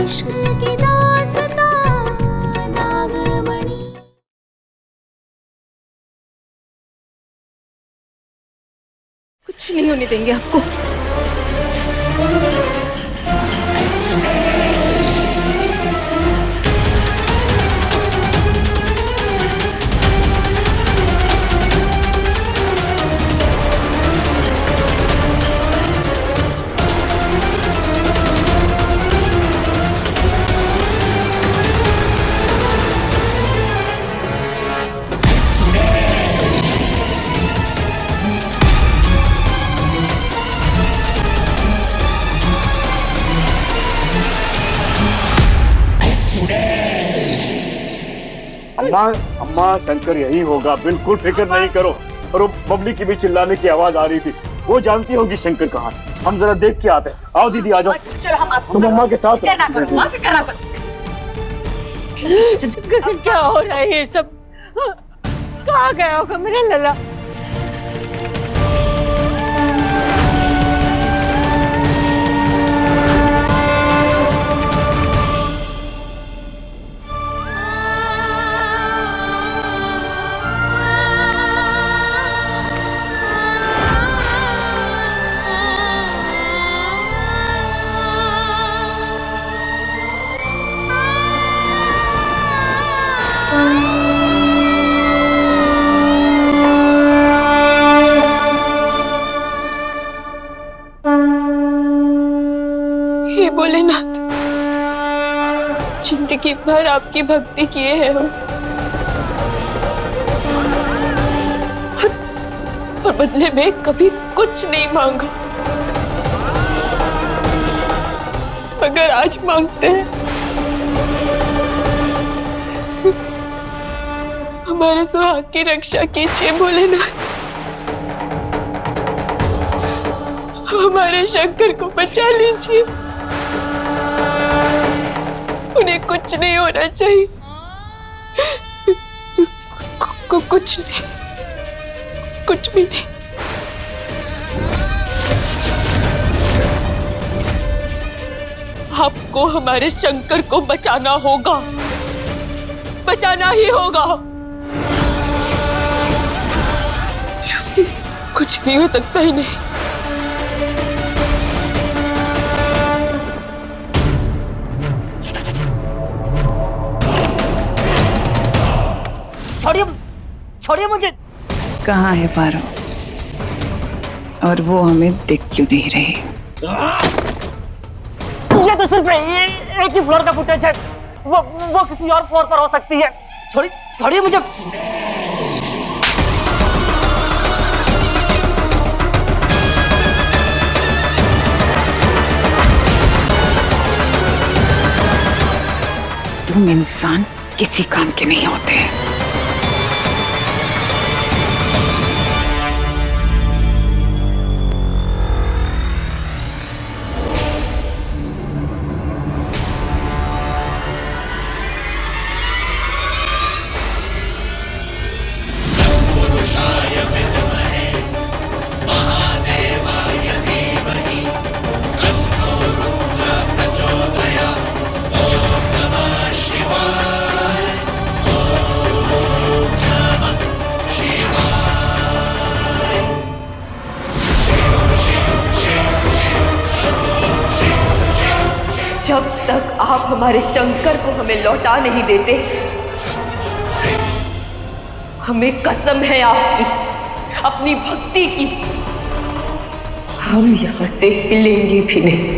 इश्क की दास्तां नागमणि। कुछ नहीं होने देंगे आपको। अम्मा अम्मा शंकर यही होगा, बिल्कुल फिक्र नहीं करो। और वो बबली की भी चिल्लाने की आवाज आ रही थी, वो जानती होगी शंकर कहाँ है। हम जरा देख के आते हैं। आओ दीदी आ जाओ। चलो हम तुम अम्मा के साथ क्या ना करो, फिक्र ना करो। क्या हो रहा है ये सब? कहाँ गया होगा मेरा लला? हे भोलेनाथ, जिंदगी भर आपकी भक्ति किए हैं हम, और बदले में कभी कुछ नहीं मांगा, मगर आज मांगते हैं। हमारे सुहाग की रक्षा कीजिए भोलेनाथ। हमारे शंकर को बचा लीजिए। उन्हें कुछ नहीं होना चाहिए। कुछ नहीं, कुछ भी नहीं। आपको हमारे शंकर को बचाना होगा, बचाना ही होगा। कुछ नहीं हो सकता ही नहीं। छोड़िए, छोड़िए मुझे। कहाँ है पारो? और वो हमें दिख क्यों नहीं रही? ये तो सिर्फ एक ही फ्लोर का फुटेज है। वो किसी और फ्लोर पर हो सकती है। छोड़िए, छोड़िए मुझे। तुम इंसान किसी काम के नहीं होते। जब तक आप हमारे शंकर को हमें लौटा नहीं देते, हमें कसम है आपकी, अपनी भक्ति की, हम यहां से हिलेंगे भी नहीं।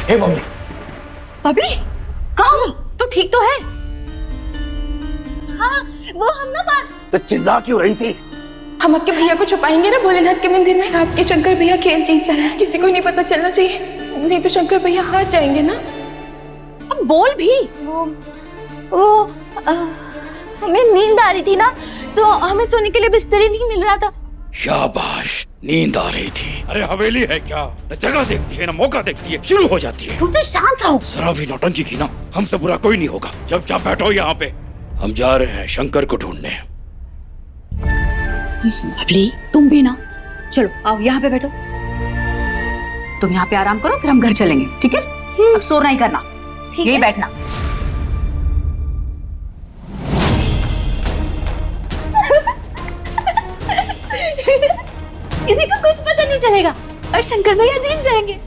हे बबली, बबली, कहाँ हो? तू ठीक तो है? हाँ, वो हम ना बात। तो चिल्ला क्यों रही थी? हम आपके भैया को छुपाएंगे ना भोलेनाथ के मंदिर में। आपके शंकर भैया खेल जीत जाए, किसी को नहीं पता चलना चाहिए, नहीं तो शंकर भैया हार जाएंगे ना। अब बोल भी। वो हमें नींद आ रही थी ना, तो हमें सोने के लिए बिस्तर ही नहीं मिल रहा था। शाबाश, नींद आ रही थी। अरे हवेली है क्या, न जगह देखती है न मौका देखती है, शुरू हो जाती है। तुम तो शांत रहो। जरा भी नौटंकी की ना, हमसे बुरा कोई नहीं होगा। चुपचाप बैठो यहाँ पे, हम जा रहे हैं शंकर को ढूंढने। बबली तुम भी ना, चलो आओ यहाँ पे बैठो। तुम यहाँ पे आराम करो, फिर हम घर चलेंगे, ठीक है? अब शोर नहीं करना, यही बैठना। किसी को कुछ पता नहीं चलेगा और शंकर भैया जीत जाएंगे।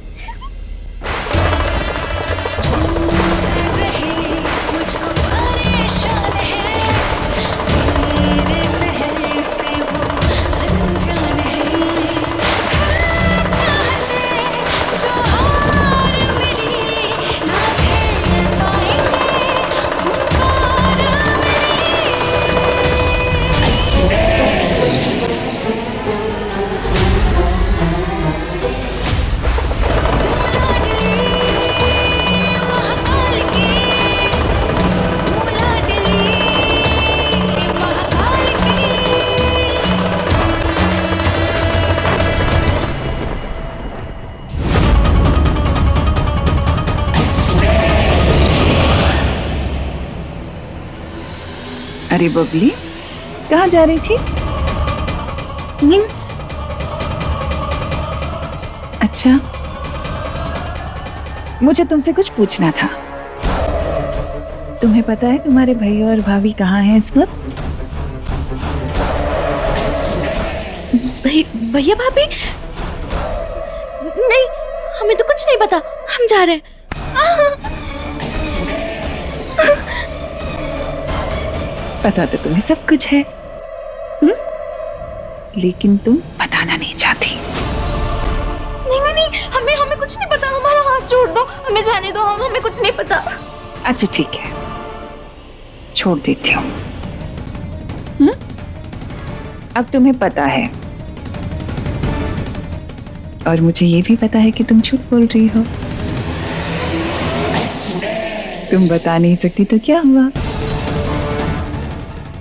अरे बबली, कहाँ जा रही थी? अच्छा, मुझे तुमसे कुछ पूछना था। तुम्हें पता है तुम्हारे भैया और भाभी कहाँ हैं इस वक्त? भैया भाभी? नहीं, हमें तो कुछ नहीं पता, हम जा रहे हैं। पता तो तुम्हें सब कुछ है, लेकिन तुम बताना नहीं चाहती। नहीं, हमें कुछ नहीं पता, हमारा हाथ छोड़ दो, हमें जाने दो, हमें कुछ नहीं पता। अच्छा ठीक है, छोड़ देती हूँ। अब तुम्हें पता है, और मुझे ये भी पता है कि तुम झूठ बोल रही हो। तुम बता नहीं सकती तो क्या हुआ,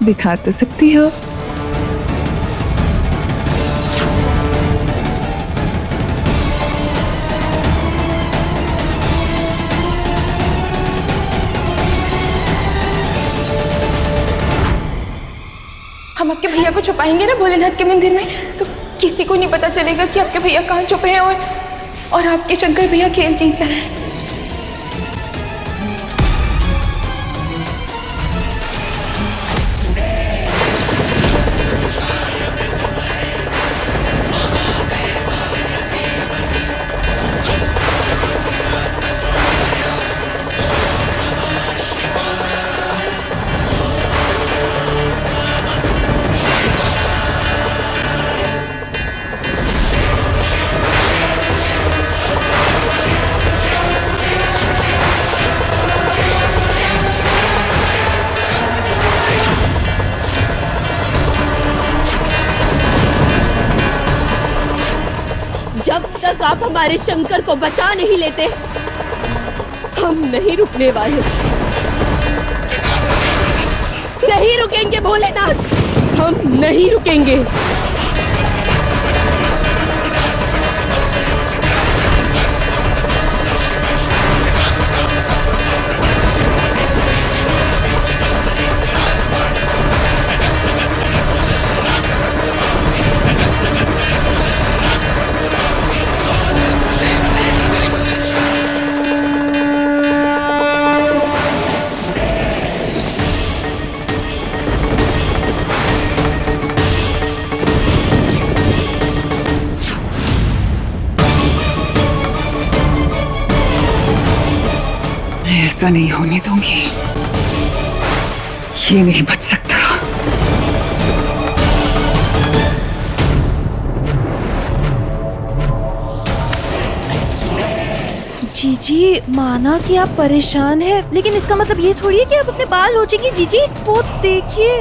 दिखा तो सकती हो। हम आपके भैया को छुपाएंगे ना भोलेनाथ के मंदिर में, तो किसी को नहीं पता चलेगा कि आपके भैया कहाँ छुपे हैं, और आपके शंकर भैया खेल जीत जाए। जब तक आप हमारे शंकर को बचा नहीं लेते, हम नहीं रुकने वाले। नहीं रुकेंगे भोलेनाथ, हम नहीं रुकेंगे। ऐसा नहीं होने दूंगी, ये नहीं बच सकता। जीजी, माना कि आप परेशान हैं, लेकिन इसका मतलब ये थोड़ी है कि आप अपने बाल नोचेंगी। जीजी, वो देखिए।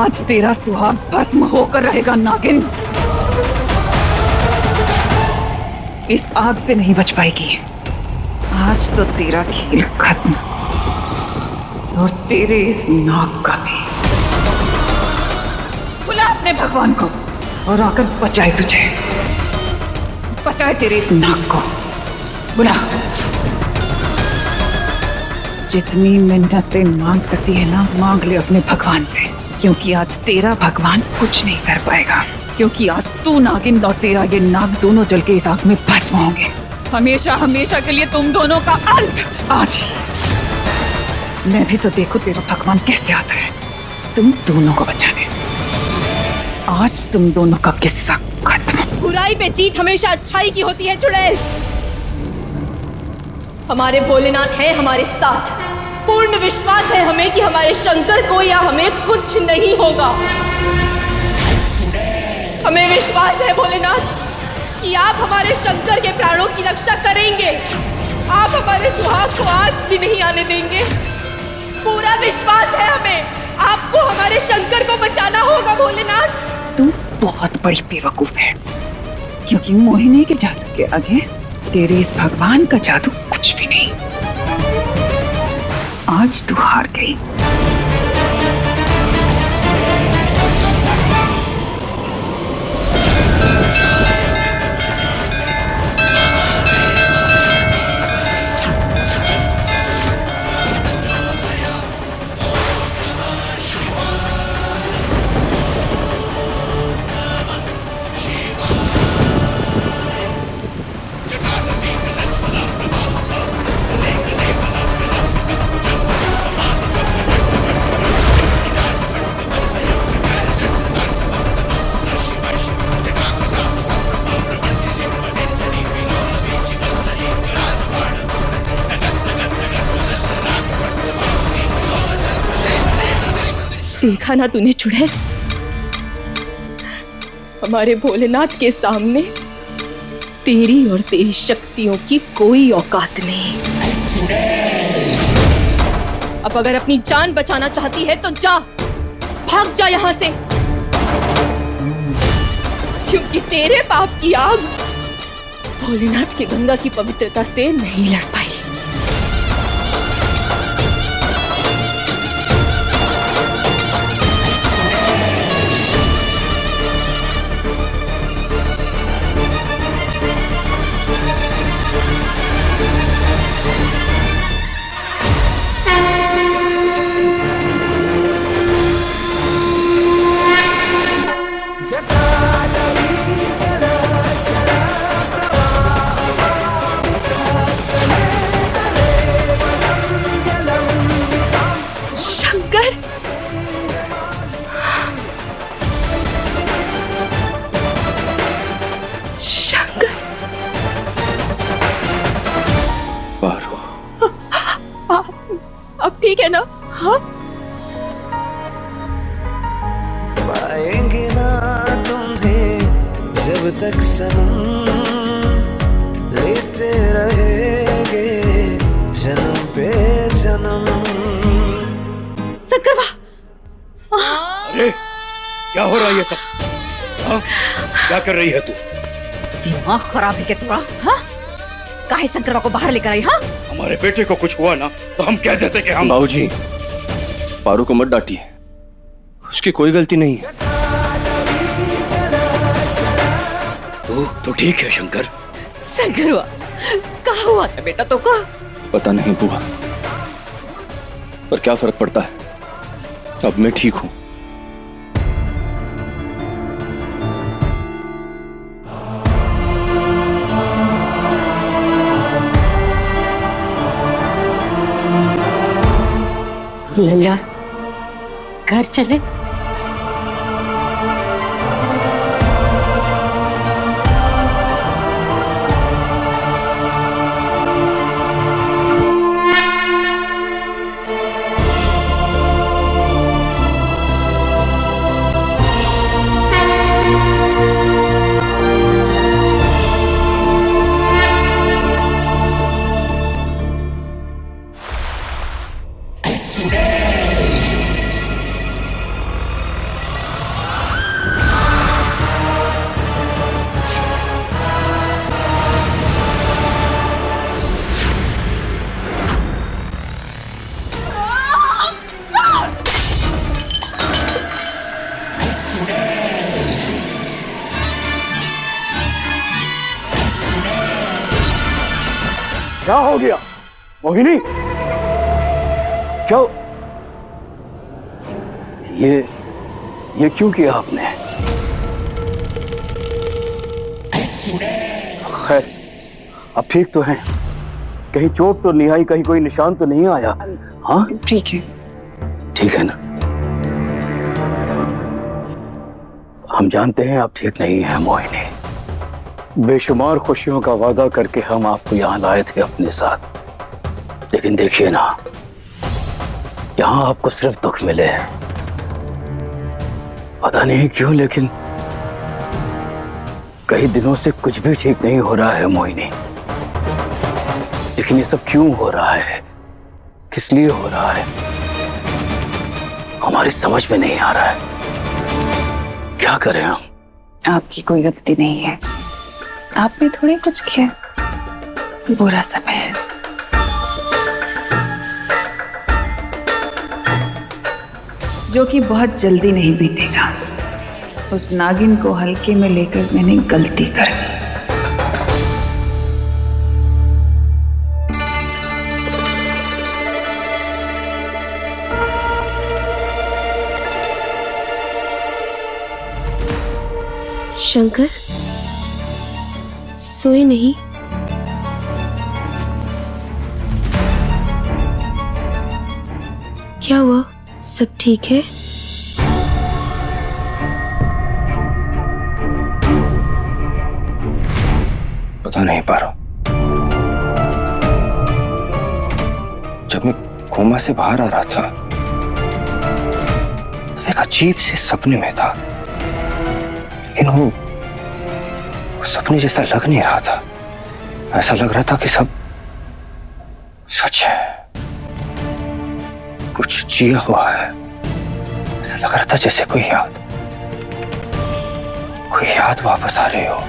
आज तेरा सुहाग भस्म होकर रहेगा नागिन। इस आग से नहीं बच पाएगी। आज तो तेरा खेल खत्म, और तेरे इस नाग का भी। बुला अपने भगवान को और आकर बचाए तुझे, बचाए तेरे इस नाग को। बुला। जितनी मिन्नतें मांग सकती है ना, मांग ले अपने भगवान से, क्योंकि आज तेरा भगवान कुछ नहीं कर पाएगा। क्योंकि आज तू नागिन और तेरा ये नाग दोनों जल के इस आग में भस्म होंगे, हमेशा हमेशा के लिए। तुम दोनों का अंत आज ही। मैं भी तो देखो तेरा भगवान कैसे आता है तुम दोनों को बचाने। आज तुम दोनों का किस्सा खत्म। बुराई पे जीत हमेशा अच्छाई की होती है चुड़ैल। हमारे भोलेनाथ है हमारे साथ। पूर्ण विश्वास है हमें कि हमारे शंकर को या हमें कुछ नहीं होगा। हमें विश्वास है भोलेनाथ कि आप हमारे शंकर के प्राणों की रक्षा करेंगे। आप हमारे सुहाग को आज भी नहीं आने देंगे। पूरा विश्वास है हमें। आपको हमारे शंकर को बचाना होगा भोलेनाथ। तू बहुत बड़ी बेवकूफ है, क्योंकि मोहिनी के जादू के आगे तेरे इस भगवान का जादू कुछ भी नहीं। आज तू हार गई। देखा ना तूने चुड़ैल, हमारे भोलेनाथ के सामने तेरी और तेरी शक्तियों की कोई औकात नहीं। अब अगर अपनी जान बचाना चाहती है तो जा, भाग जा यहां से, क्योंकि तेरे पाप की आग भोलेनाथ की गंगा की पवित्रता से नहीं लड़ पाई। अब ठीक है ना? हाँ, पाएंगे ना तुम्हें जब तक सनम, लेते रहेंगे जन्म पे जन्म। सक्करवा, अरे क्या हो रहा है ये सब? हाँ? क्या कर रही है तू? दिमाग खराब है क्या तुम्हारा? हाँ? काहे शंकरवा को बाहर लेकर आई? हाँ, हमारे बेटे को कुछ हुआ ना तो हम कह देते कि हम। बाबूजी, पारू को मत डांटिए, उसकी कोई गलती नहीं है। तो ठीक है शंकर। शंकरवा, कहाँ हुआ था बेटा तो को? पता नहीं बुआ, पर क्या फर्क पड़ता है, अब मैं ठीक हूं। लल्ला, घर चले। क्या हो गया मोहिनी? क्या ये क्यों किया आपने? खैर, अब ठीक तो हैं? कहीं चोट तो नहीं आई, कहीं कोई निशान तो नहीं आया? हाँ ठीक है, ठीक है ना? हम जानते हैं आप ठीक नहीं हैं मोहिनी। बेशुमार खुशियों का वादा करके हम आपको यहाँ लाए थे अपने साथ, लेकिन देखिए ना, यहाँ आपको सिर्फ दुख मिले हैं। पता नहीं क्यों, लेकिन कई दिनों से कुछ भी ठीक नहीं हो रहा है मोहिनी। लेकिन ये सब क्यों हो रहा है, किस लिए हो रहा है, हमारी समझ में नहीं आ रहा है। क्या करें हम? आपकी कोई गलती नहीं है, आपने थोड़ी कुछ किया, बुरा समय है। जो कि बहुत जल्दी नहीं बीतेगा। उस नागिन को हल्के में लेकर मैंने गलती कर दी। शंकर सोए नहीं? क्या हुआ, सब ठीक है? पता नहीं पा रहा। जब मैं कोमा से बाहर आ रहा था तो एक अजीब से सपने में था, लेकिन वो सपने जैसा लग नहीं रहा था। ऐसा लग रहा था कि सब सच है, कुछ जिया हुआ है। ऐसा लग रहा था जैसे कोई याद वापस आ रही हो।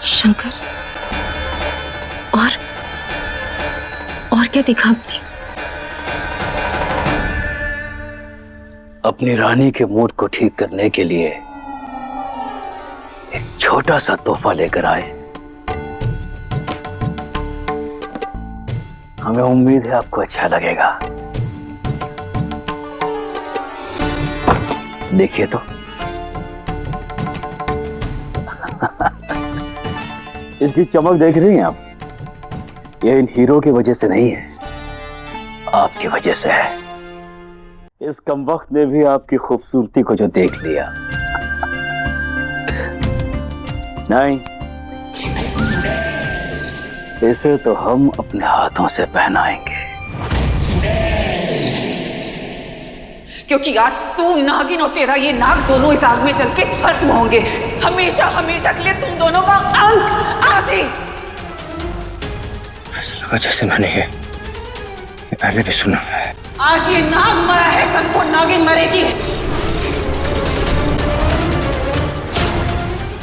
शंकर, और क्या देखा आपने? अपनी रानी के मूड को ठीक करने के लिए एक छोटा सा तोहफा लेकर आए। हमें उम्मीद है आपको अच्छा लगेगा। देखिए तो। इसकी चमक देख रही हैं आप? ये इन हीरो की वजह से नहीं है, आपकी वजह से है। इस कमबख्त ने भी आपकी खूबसूरती को जो देख लिया। नहीं, इसे तो हम अपने हाथों से पहनाएंगे। क्योंकि आज तू नागिन और तेरा ये नाग दोनों इस आग में जल के भस्म होंगे। हमेशा हमेशा के लिए तुम दोनों का अंत आज ही। ऐसा लगा जैसे मैंने ये पहले भी सुना है। आज ये नाग मरा है, कल को नागिन मरेगी।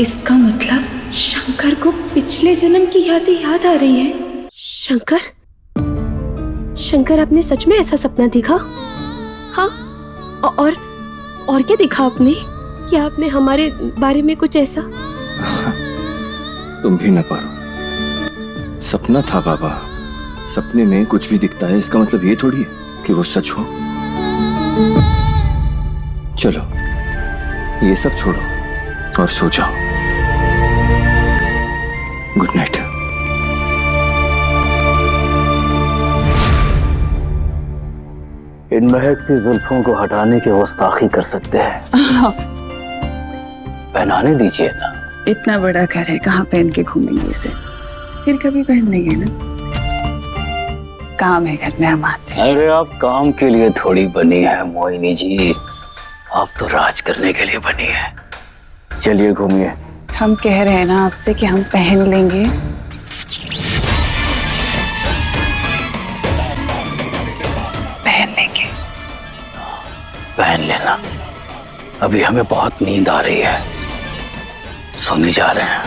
इसका मतलब शंकर को पिछले जन्म की यादें याद आ रही है। शंकर, आपने सच में ऐसा सपना देखा? हाँ, और क्या देखा आपने? क्या आपने हमारे बारे में कुछ ऐसा? तुम भी न पारो। सपना था बाबा। सपने में कुछ भी दिखता है, इसका मतलब ये थोड़ी है कि वो सच हो। चलो ये सब छोड़ो और सो जाओ। Good night. इन महकती जुल्फों को हटाने की गुस्ताखी कर सकते हैं। पहनाने दीजिए ना। इतना बड़ा घर है, कहाँ पहन के घूमेंगे इसे? फिर कभी पहन लेंगे ना। काम है घर में हमारे। अरे आप काम के लिए थोड़ी बनी है मोहिनी जी, आप तो राज करने के लिए बनी है। चलिए घूमिए। हम कह रहे हैं ना आपसे कि हम पहन लेंगे। पहन लेना। अभी हमें बहुत नींद आ रही है, सोने जा रहे हैं।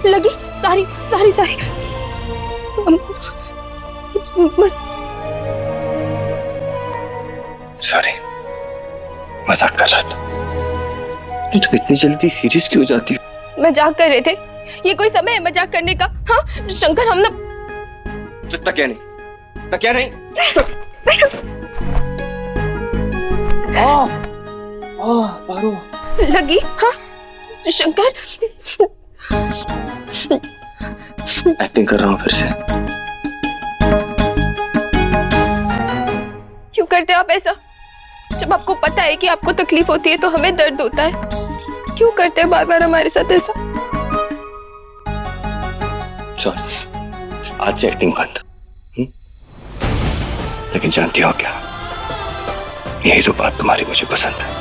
लगी सारी सारी सारी सॉरी, मजाक कर रहा था। तुम इतनी जल्दी सीरियस क्यों हो जाती हो? मजाक कर रहे थे? ये कोई समय है मजाक करने का? हाँ शंकर, हम ना क्या नहीं, क्या नहीं। पारो लगी। हाँ शंकर, एक्टिंग कर रहा हूँ फिर से। क्यों करते हो आप ऐसा? जब आपको पता है कि आपको तकलीफ होती है तो हमें दर्द होता है, क्यों करते हैं बार बार हमारे साथ ऐसा? सॉरी, आज से एक्टिंग बंद। लेकिन जानती हो क्या, यही तो बात तुम्हारी मुझे पसंद है।